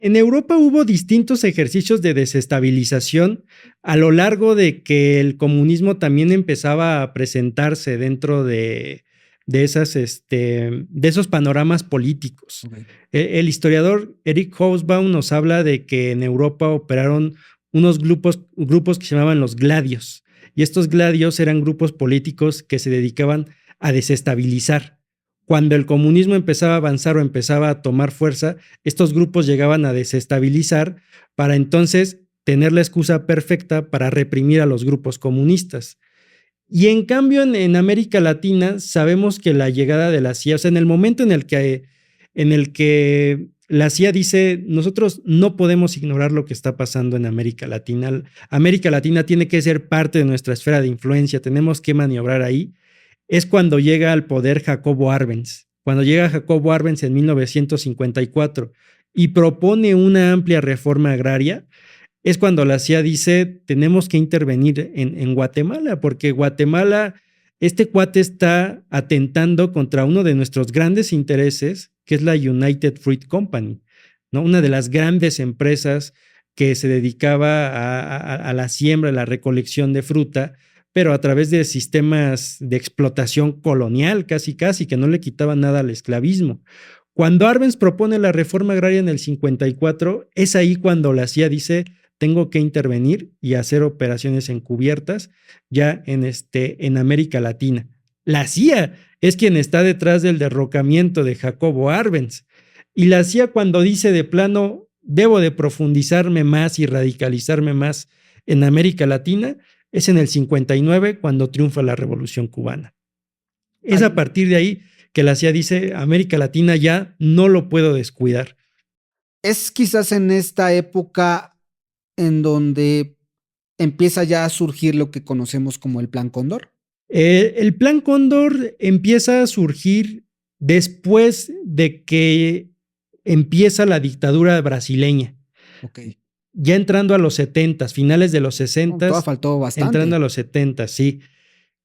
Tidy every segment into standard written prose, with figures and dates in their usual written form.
En Europa hubo distintos ejercicios de desestabilización a lo largo de que el comunismo también empezaba a presentarse dentro de esos panoramas políticos. Okay. El historiador Eric Hobsbawm nos habla de que en Europa operaron unos grupos que se llamaban los gladios, y estos gladios eran grupos políticos que se dedicaban a desestabilizar. Cuando el comunismo empezaba a avanzar o empezaba a tomar fuerza, estos grupos llegaban a desestabilizar para entonces tener la excusa perfecta para reprimir a los grupos comunistas. Y en cambio en América Latina sabemos que la llegada de la CIA, o sea, en el momento en el que la CIA dice, nosotros no podemos ignorar lo que está pasando en América Latina. América Latina tiene que ser parte de nuestra esfera de influencia, tenemos que maniobrar ahí. Es cuando llega al poder Jacobo Arbenz. Cuando llega Jacobo Arbenz en 1954 y propone una amplia reforma agraria, es cuando la CIA dice, tenemos que intervenir en Guatemala, porque Guatemala, este cuate está atentando contra uno de nuestros grandes intereses, que es la United Fruit Company, ¿no? Una de las grandes empresas que se dedicaba a la siembra, a la recolección de fruta, pero a través de sistemas de explotación colonial, casi, que no le quitaban nada al esclavismo. Cuando Arbenz propone la reforma agraria en el 54, es ahí cuando la CIA dice, tengo que intervenir y hacer operaciones encubiertas ya en América Latina. La CIA es quien está detrás del derrocamiento de Jacobo Arbenz. Y la CIA cuando dice de plano, debo de profundizarme más y radicalizarme más en América Latina, es en el 59 cuando triunfa la Revolución Cubana. Es a partir de ahí que la CIA dice, América Latina ya no lo puedo descuidar. Es quizás en esta época en donde empieza ya a surgir lo que conocemos como el Plan Cóndor. El Plan Cóndor empieza a surgir después de que empieza la dictadura brasileña. Okay. Ya entrando a los 70, finales de los 60. Todavía faltó bastante. Entrando a los 70, sí.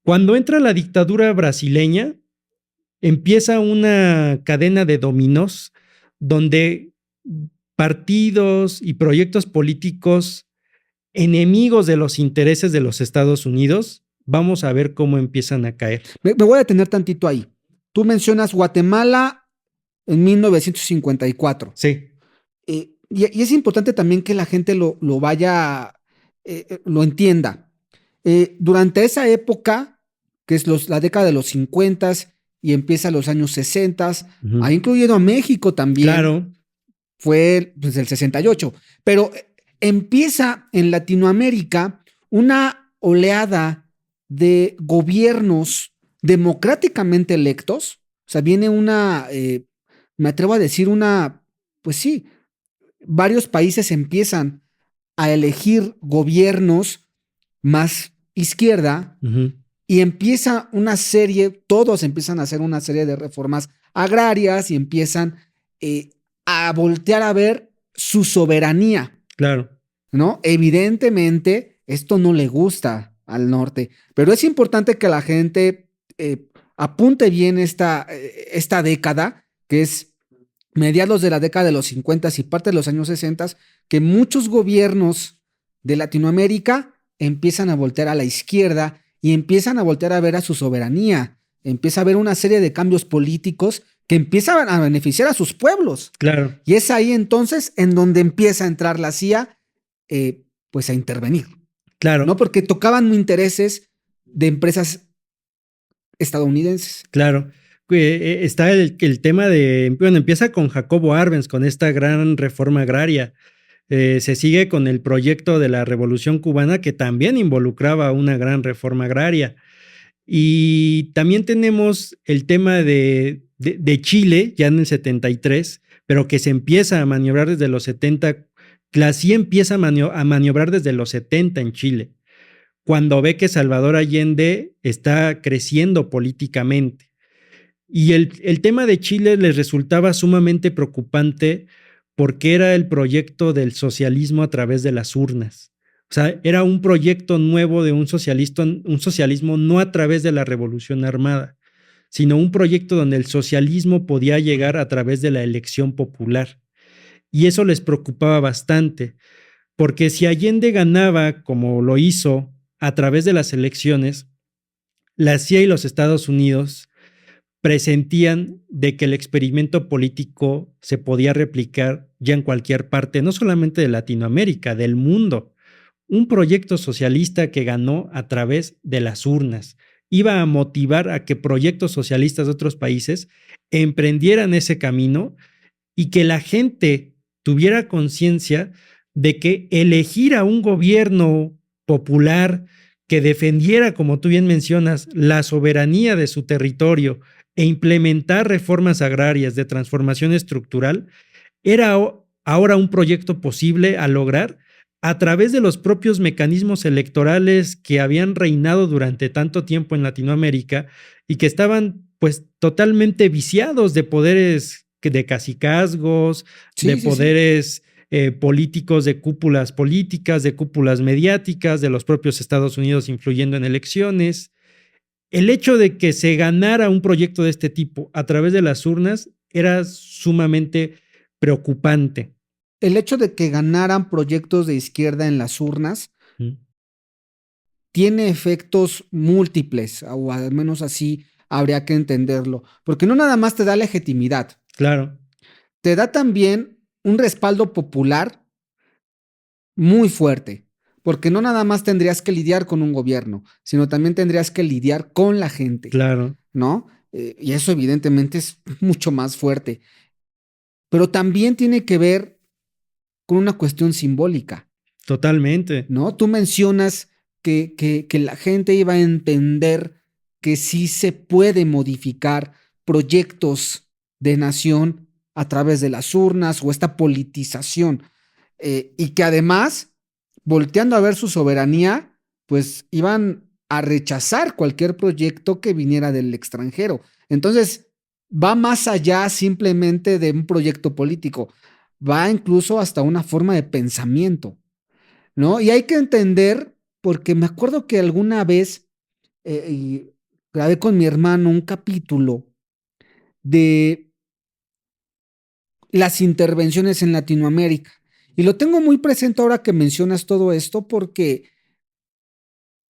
Cuando entra la dictadura brasileña, empieza una cadena de dominós donde partidos y proyectos políticos enemigos de los intereses de los Estados Unidos, vamos a ver cómo empiezan a caer. Me voy a detener tantito ahí. Tú mencionas Guatemala en 1954. Sí. Y es importante también que la gente lo entienda. Durante esa época, que es la década de los 50 y empieza los años 60, ha incluido a México también. Claro. Fue pues, el 68. Pero empieza en Latinoamérica una oleada de gobiernos democráticamente electos. O sea, viene me atrevo a decir pues sí, varios países empiezan a elegir gobiernos más izquierda y empieza todos empiezan a hacer una serie de reformas agrarias y empiezan a voltear a ver su soberanía. Claro. ¿No? Evidentemente, esto no le gusta al norte, pero es importante que la gente apunte bien esta década, que es mediados de la década de los 50 y parte de los años 60, que muchos gobiernos de Latinoamérica empiezan a voltear a la izquierda y empiezan a voltear a ver a su soberanía. Empieza a haber una serie de cambios políticos que empiezan a beneficiar a sus pueblos. Claro. Y es ahí entonces en donde empieza a entrar la CIA pues a intervenir. Claro. ¿No? Porque tocaban intereses de empresas estadounidenses. Claro. Está el tema bueno, empieza con Jacobo Arbenz, con esta gran reforma agraria. Se sigue con el proyecto de la Revolución Cubana, que también involucraba una gran reforma agraria. Y también tenemos el tema de Chile, ya en el 73, pero que se empieza a maniobrar desde los 70. La CIA empieza a maniobrar desde los 70 en Chile, cuando ve que Salvador Allende está creciendo políticamente. Y el tema de Chile les resultaba sumamente preocupante porque era el proyecto del socialismo a través de las urnas. O sea, era un proyecto nuevo de un socialismo no a través de la revolución armada, sino un proyecto donde el socialismo podía llegar a través de la elección popular. y eso les preocupaba bastante, porque si Allende ganaba, como lo hizo a través de las elecciones, la CIA y los Estados Unidos presentían de que el experimento político se podía replicar ya en cualquier parte, no solamente de Latinoamérica, del mundo. Un proyecto socialista que ganó a través de las urnas iba a motivar a que proyectos socialistas de otros países emprendieran ese camino y que la gente tuviera conciencia de que elegir a un gobierno popular que defendiera, como tú bien mencionas, la soberanía de su territorio e implementar reformas agrarias de transformación estructural, era ahora un proyecto posible a lograr a través de los propios mecanismos electorales que habían reinado durante tanto tiempo en Latinoamérica y que estaban pues totalmente viciados de poderes de cacicazgos, de Sí, sí, sí. poderes políticos, de cúpulas políticas, de cúpulas mediáticas, de los propios Estados Unidos influyendo en elecciones. El hecho de que se ganara un proyecto de este tipo a través de las urnas era sumamente preocupante. El hecho de que ganaran proyectos de izquierda en las urnas Mm, tiene efectos múltiples, o al menos así habría que entenderlo, porque no nada más te da legitimidad, claro, te da también un respaldo popular muy fuerte, porque no nada más tendrías que lidiar con un gobierno, sino también tendrías que lidiar con la gente, claro, ¿no? Y eso evidentemente es mucho más fuerte, pero también tiene que ver con una cuestión simbólica, totalmente. ¿no? Tú mencionas que la gente iba a entender que sí se puede modificar proyectos de nación a través de las urnas o esta politización, y que además, volteando a ver su soberanía, pues iban a rechazar cualquier proyecto que viniera del extranjero. Entonces, va más allá simplemente de un proyecto político, va incluso hasta una forma de pensamiento, ¿no? Y hay que entender, porque me acuerdo que alguna vez grabé con mi hermano un capítulo de las intervenciones en Latinoamérica. Y lo tengo muy presente ahora que mencionas todo esto, porque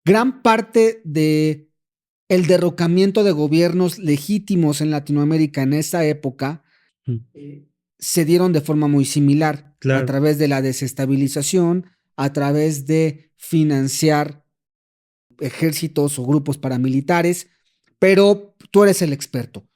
gran parte de el derrocamiento de gobiernos legítimos en Latinoamérica en esa época Mm, se dieron de forma muy similar, a claro. través de la desestabilización, a través de financiar ejércitos o grupos paramilitares, pero tú eres el experto.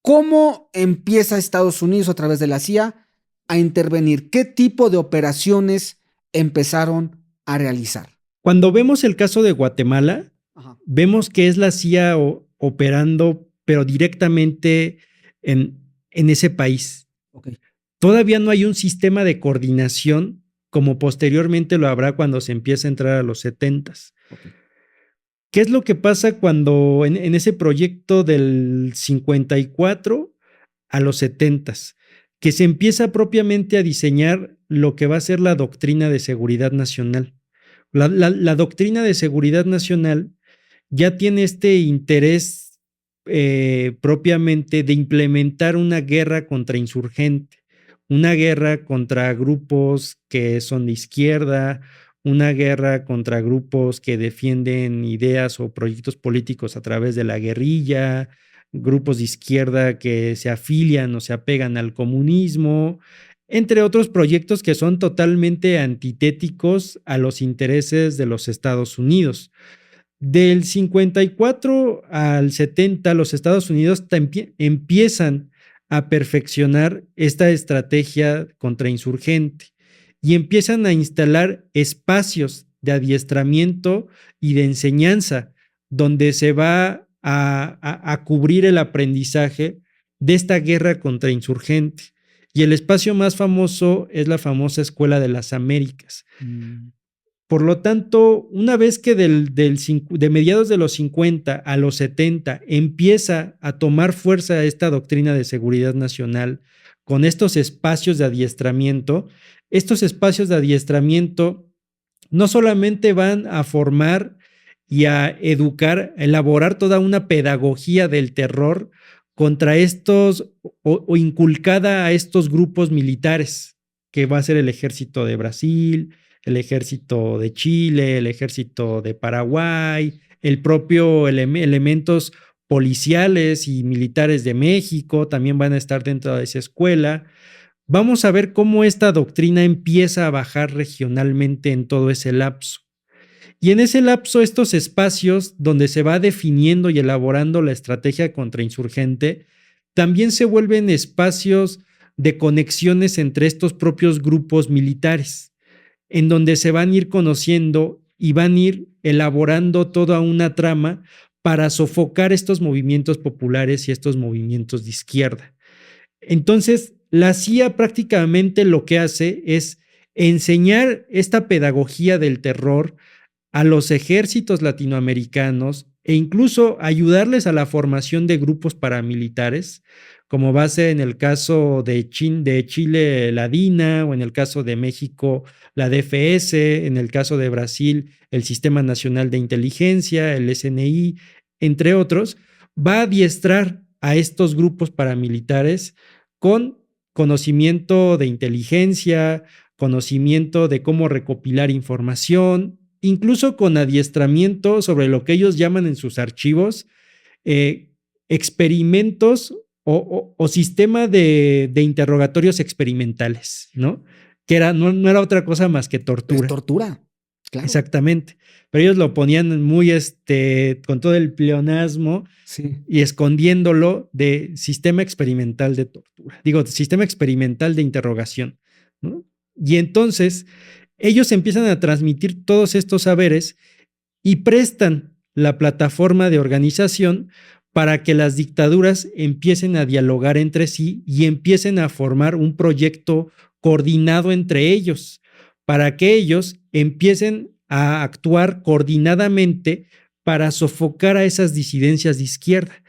¿Cómo empieza Estados Unidos a través de la CIA a intervenir? ¿Qué tipo de operaciones empezaron a realizar? Cuando vemos el caso de Guatemala, Ajá. vemos que es la CIA operando, pero directamente en ese país. Ok. Todavía no hay un sistema de coordinación como posteriormente lo habrá cuando se empieza a entrar a los 70s. Ok. ¿Qué es lo que pasa cuando en ese proyecto del 54 a los 70s? Que se empieza propiamente a diseñar lo que va a ser la doctrina de seguridad nacional. La doctrina de seguridad nacional ya tiene este interés propiamente de implementar una guerra contra insurgente, una guerra contra grupos que son de izquierda, una guerra contra grupos que defienden ideas o proyectos políticos a través de la guerrilla, grupos de izquierda que se afilian o se apegan al comunismo, entre otros proyectos que son totalmente antitéticos a los intereses de los Estados Unidos. Del 54 al 70, los Estados Unidos empiezan a perfeccionar esta estrategia contrainsurgente y empiezan a instalar espacios de adiestramiento y de enseñanza donde se va a cubrir el aprendizaje de esta guerra contrainsurgente. Y el espacio más famoso es la famosa Escuela de las Américas. Mm. Por lo tanto, una vez que de mediados de los 50 a los 70 empieza a tomar fuerza esta doctrina de seguridad nacional con estos espacios de adiestramiento, estos espacios de adiestramiento no solamente van a formar y a educar, a elaborar toda una pedagogía del terror contra estos o inculcada a estos grupos militares, que va a ser el ejército de Brasil, el ejército de Chile, el ejército de Paraguay, el propio elementos policiales y militares de México también van a estar dentro de esa escuela. Vamos a ver cómo esta doctrina empieza a bajar regionalmente en todo ese lapso. Y en ese lapso, estos espacios donde se va definiendo y elaborando la estrategia contrainsurgente, también se vuelven espacios de conexiones entre estos propios grupos militares, en donde se van a ir conociendo y van a ir elaborando toda una trama para sofocar estos movimientos populares y estos movimientos de izquierda. Entonces, la CIA prácticamente lo que hace es enseñar esta pedagogía del terror a los ejércitos latinoamericanos e incluso ayudarles a la formación de grupos paramilitares, como va a ser en el caso de Chile la DINA, o en el caso de México la DFS, en el caso de Brasil el Sistema Nacional de Inteligencia, el SNI, entre otros. Va a adiestrar a estos grupos paramilitares con conocimiento de inteligencia, conocimiento de cómo recopilar información, incluso con adiestramiento sobre lo que ellos llaman en sus archivos experimentos o sistema de interrogatorios experimentales, ¿no? Que no era otra cosa más que tortura. Es tortura, claro. Exactamente. Pero ellos lo ponían muy con todo el pleonasmo, sí, y escondiéndolo de sistema experimental de tortura. Digo, sistema experimental de interrogación, ¿no? Y entonces ellos empiezan a transmitir todos estos saberes y prestan la plataforma de organización para que las dictaduras empiecen a dialogar entre sí y empiecen a formar un proyecto coordinado entre ellos, para que ellos empiecen a actuar coordinadamente para sofocar a esas disidencias de izquierda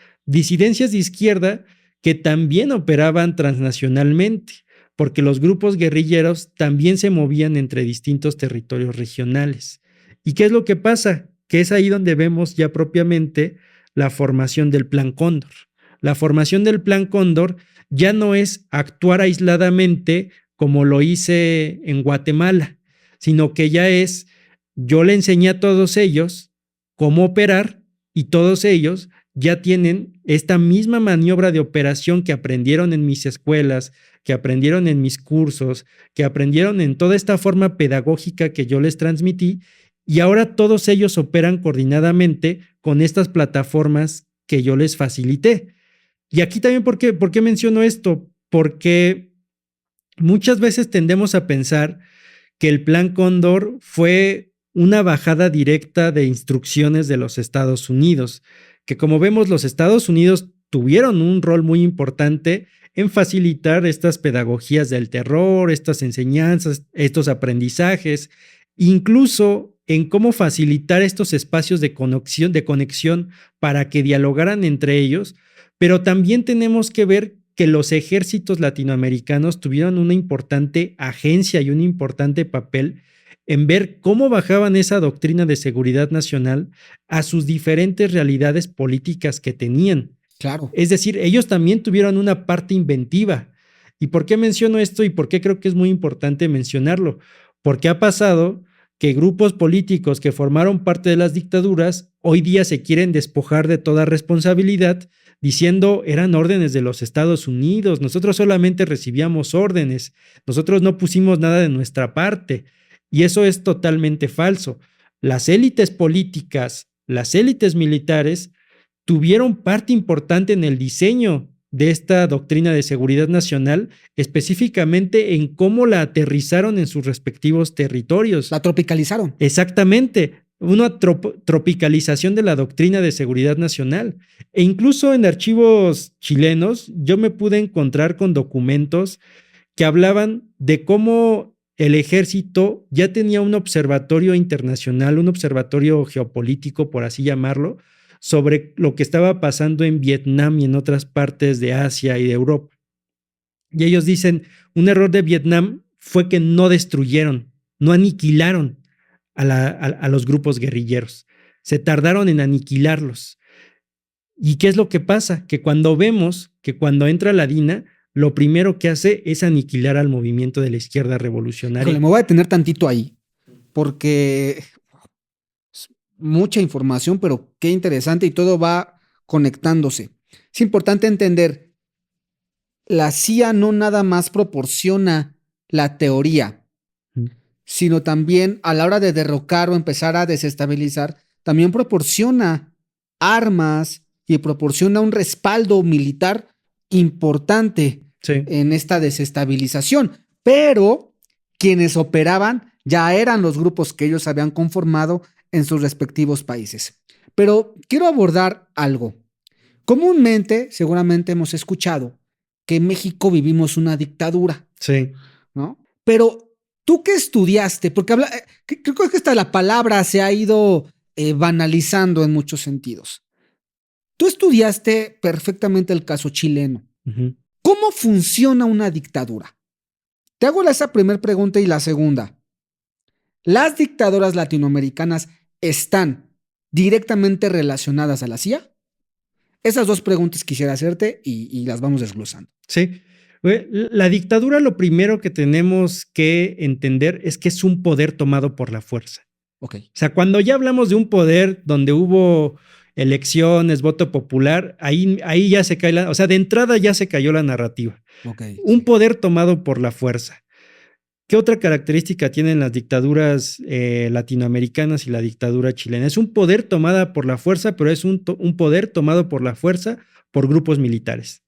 que también operaban transnacionalmente, porque los grupos guerrilleros también se movían entre distintos territorios regionales. ¿Y qué es lo que pasa? Que es ahí donde vemos ya propiamente la formación del Plan Cóndor. La formación del Plan Cóndor ya no es actuar aisladamente como lo hice en Guatemala, sino que ya es, yo le enseñé a todos ellos cómo operar y todos ellos ya tienen esta misma maniobra de operación que aprendieron en mis escuelas, que aprendieron en mis cursos, que aprendieron en toda esta forma pedagógica que yo les transmití, y ahora todos ellos operan coordinadamente con estas plataformas que yo les facilité. Y aquí también, ¿por qué menciono esto? Porque muchas veces tendemos a pensar que el Plan Cóndor fue una bajada directa de instrucciones de los Estados Unidos, que como vemos los Estados Unidos tuvieron un rol muy importante en facilitar estas pedagogías del terror, estas enseñanzas, estos aprendizajes, incluso en cómo facilitar estos espacios de conexión para que dialogaran entre ellos, pero también tenemos que ver que los ejércitos latinoamericanos tuvieron una importante agencia y un importante papel en ver cómo bajaban esa doctrina de seguridad nacional a sus diferentes realidades políticas que tenían. Claro. Es decir, ellos también tuvieron una parte inventiva. ¿Y por qué menciono esto y por qué creo que es muy importante mencionarlo? Porque ha pasado que grupos políticos que formaron parte de las dictaduras hoy día se quieren despojar de toda responsabilidad diciendo eran órdenes de los Estados Unidos, nosotros solamente recibíamos órdenes, nosotros no pusimos nada de nuestra parte. Y eso es totalmente falso. Las élites políticas, las élites militares tuvieron parte importante en el diseño de esta doctrina de seguridad nacional, específicamente en cómo la aterrizaron en sus respectivos territorios. La tropicalizaron. Exactamente, una tropicalización de la doctrina de seguridad nacional. E incluso en archivos chilenos yo me pude encontrar con documentos que hablaban de cómo el ejército ya tenía un observatorio internacional, un observatorio geopolítico, por así llamarlo, sobre lo que estaba pasando en Vietnam y en otras partes de Asia y de Europa. Y ellos dicen, un error de Vietnam fue que no destruyeron, no aniquilaron a los grupos guerrilleros. Se tardaron en aniquilarlos. ¿Y qué es lo que pasa? Que cuando vemos que cuando entra la DINA, lo primero que hace es aniquilar al movimiento de la izquierda revolucionaria. Híjole, me voy a detener tantito ahí, porque es mucha información, pero qué interesante y todo va conectándose. Es importante entender, la CIA no nada más proporciona la teoría, sino también a la hora de derrocar o empezar a desestabilizar, también proporciona armas y proporciona un respaldo militar importante en esta desestabilización. Pero quienes operaban ya eran los grupos que ellos habían conformado en sus respectivos países. Pero quiero abordar algo. Comúnmente, seguramente hemos escuchado que en México vivimos una dictadura. Sí. ¿No? Pero tú que estudiaste, porque creo que hasta la palabra se ha ido banalizando en muchos sentidos. Tú estudiaste perfectamente el caso chileno. Uh-huh. ¿Cómo funciona una dictadura? Te hago esa primera pregunta y la segunda. ¿Las dictaduras latinoamericanas están directamente relacionadas a la CIA? Esas dos preguntas quisiera hacerte y las vamos desglosando. Sí. La dictadura, lo primero que tenemos que entender es que es un poder tomado por la fuerza. Okay. O sea, cuando ya hablamos de un poder donde hubo elecciones, voto popular, ahí ya se cae o sea, de entrada ya se cayó la narrativa. Okay, un poder tomado por la fuerza. ¿Qué otra característica tienen las dictaduras latinoamericanas y la dictadura chilena? Es un poder tomado por la fuerza, pero es un poder tomado por la fuerza por grupos militares.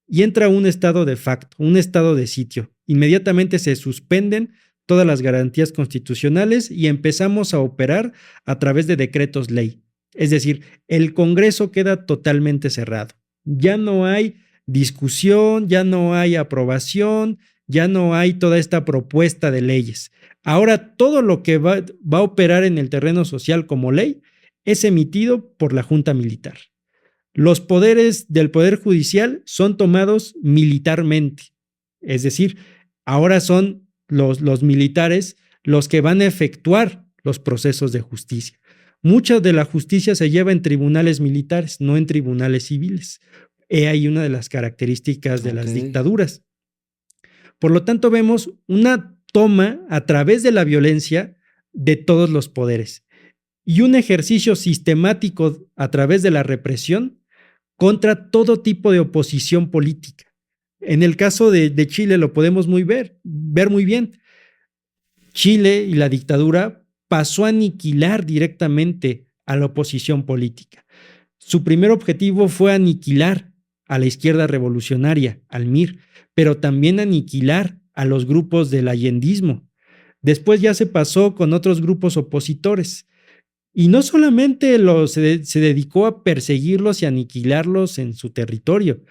Y entra un estado de facto, un estado de sitio. Inmediatamente se suspenden todas las garantías constitucionales y empezamos a operar a través de decretos ley. Es decir, el Congreso queda totalmente cerrado. Ya no hay discusión, ya no hay aprobación, ya no hay toda esta propuesta de leyes. Ahora todo lo que va a operar en el terreno social como ley es emitido por la Junta Militar. Los poderes del Poder Judicial son tomados militarmente. Es decir, ahora son los militares los que van a efectuar los procesos de justicia. Mucha de la justicia se lleva en tribunales militares, no en tribunales civiles. He ahí una de las características de las dictaduras. Por lo tanto, vemos una toma a través de la violencia de todos los poderes y un ejercicio sistemático a través de la represión contra todo tipo de oposición política. En el caso de Chile lo podemos ver muy bien. Chile y la dictadura pasó a aniquilar directamente a la oposición política. Su primer objetivo fue aniquilar a la izquierda revolucionaria, al MIR, pero también aniquilar a los grupos del allendismo. Después ya se pasó con otros grupos opositores. Y no solamente se dedicó a perseguirlos y aniquilarlos en su territorio,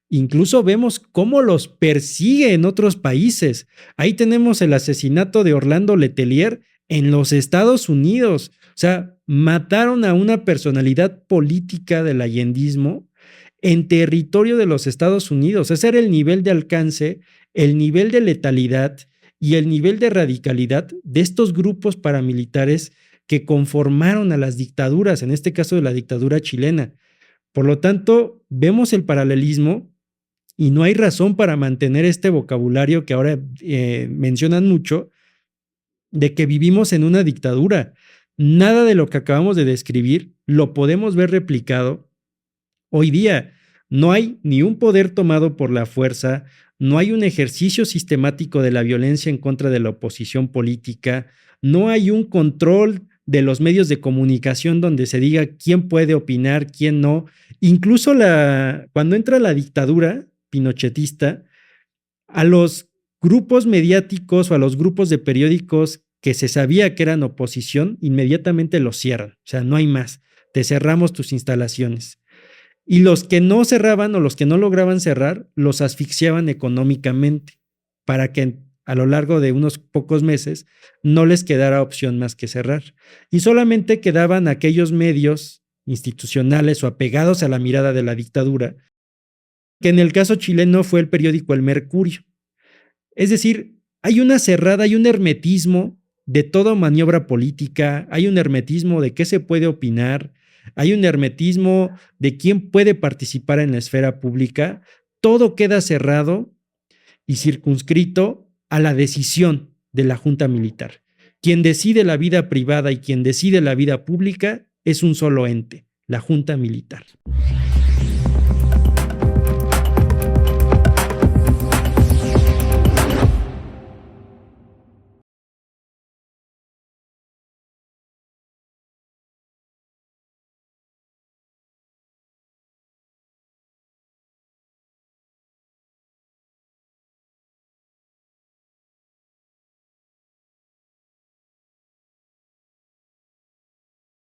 incluso vemos cómo los persigue en otros países. Ahí tenemos el asesinato de Orlando Letelier en los Estados Unidos. O sea, mataron a una personalidad política del allendismo en territorio de los Estados Unidos. Ese era el nivel de alcance, el nivel de letalidad y el nivel de radicalidad de estos grupos paramilitares que conformaron a las dictaduras, en este caso de la dictadura chilena. Por lo tanto, vemos el paralelismo y no hay razón para mantener este vocabulario que ahora mencionan mucho, de que vivimos en una dictadura. Nada de lo que acabamos de describir lo podemos ver replicado hoy día. No hay ni un poder tomado por la fuerza, no hay un ejercicio sistemático de la violencia en contra de la oposición política, no hay un control de los medios de comunicación donde se diga quién puede opinar, quién no. Incluso cuando entra la dictadura pinochetista, a los grupos mediáticos o a los grupos de periódicos que se sabía que eran oposición, inmediatamente los cierran. O sea, no hay más. Te cerramos tus instalaciones. Y los que no cerraban o los que no lograban cerrar, los asfixiaban económicamente para que a lo largo de unos pocos meses no les quedara opción más que cerrar. Y solamente quedaban aquellos medios institucionales o apegados a la mirada de la dictadura, que en el caso chileno fue el periódico El Mercurio. Es decir, hay una cerrada, hay un hermetismo de toda maniobra política, hay un hermetismo de qué se puede opinar, hay un hermetismo de quién puede participar en la esfera pública, todo queda cerrado y circunscrito a la decisión de la junta militar. Quien decide la vida privada y quien decide la vida pública es un solo ente, la junta militar.